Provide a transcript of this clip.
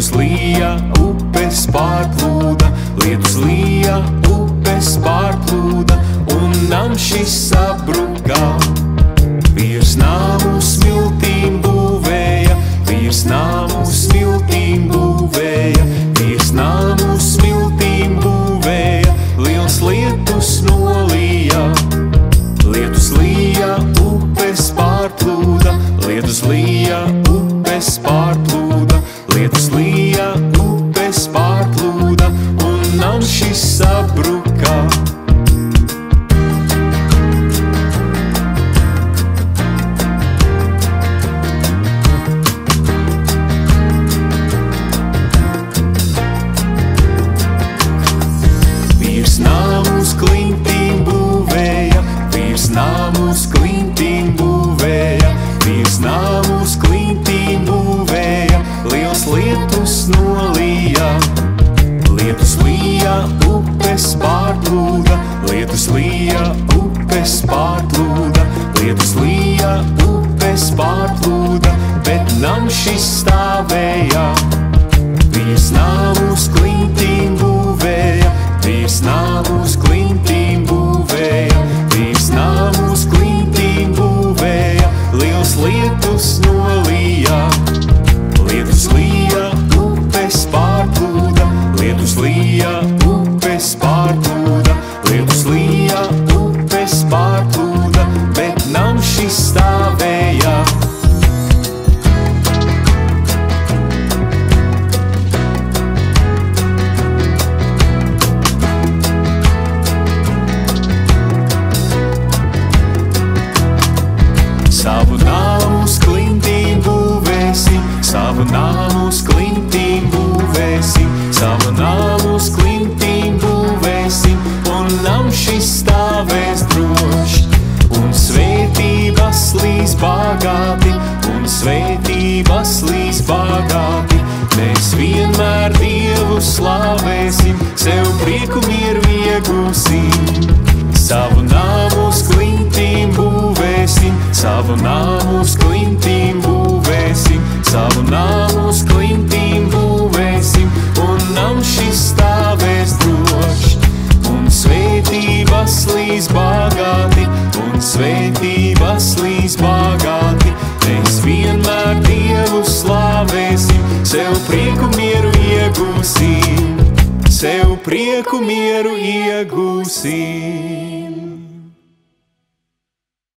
lietus lija, upes pārplūda, lietus lija, upes pārplūda, un nams šis sabruka. Vīrs nāmu smiltīm būvēja, vīrs nāmu smiltīm būvēja, vīrs nāmu smiltīm būvēja, liels lietus nolija. Lietus lija, upes pārplūda, lietus lija, upes pārplūda, lietus lija, upes pārplūda, un nams šis sabruka. Vīrs nāmu uz klintīm būvēja, vīrs nāmu uz klintīm būvēja, vīrs nāmu uz klintīm būvēja, liels lietus nolija. Lietus lija, upes pārplūda, lietus lija, upes pārplūda, lietus lija, upes pārplūda, bet nams šis stāvēja. Vīrs nāmu uz klintīm būvēja, vīrs nāmu uz klintīm būvēja, vīrs nāmu uz klintīm būvēja, liels lietus nolija. Lietus lija, upes pārplūda, lietus lija, upes pārplūda, lietus lija, upes pārplūda, bet nams šis stāvēja. Savu nāmu uz klintīm būvēsim, savu nāmu uz klintīm būvēsim, savu nāmu uz klintīm būvēsim, un nams šis stāvēs droši. Un svētības līs bagāti, un svētības līs bagāti, mēs vienmēr Dievu slavēsim, sev prieku mieru iegūsim. Savu nāmu uz klintīm būvēsim, savu nāmu uz klintīm būvēsim, savu nāmu uz klintīm būvēsim, un nams šis stāvēs droši. Un svētības līs bagāti, un svētības līs bagāti, mēs vienmēr Dievu slavēsim, sev prieku mieru iegūsim, sev prieku mieru iegūsim.